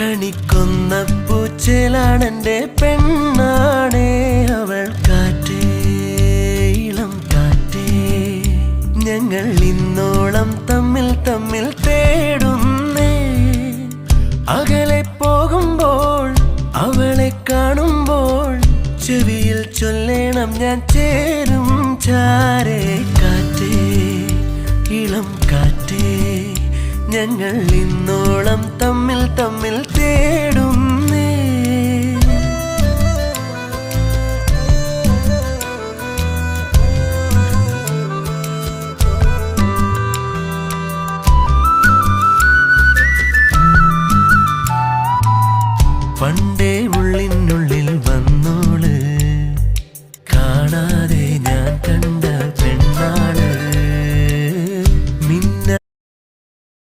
കണിക്കൊന്ന പൂച്ചേലാണെന്റെ പെണ്ണാണേ അവൾ. കാറ്റേ ഇളം കാറ്റേ, ഞങ്ങൾ ഇന്നോളം തമ്മിൽ തമ്മിൽ തേടുന്നേ. അകലെ പോകുമ്പോൾ അവളെ കാണുമ്പോൾ ചെവിയിൽ ചൊല്ലേണം ഞാൻ ചേരും ചാരേ. കാറ്റേ ഇളം കാറ്റേ, ഞങ്ങൾ ഇന്നോളം തമ്മിൽ തമ്മിൽ തേടും.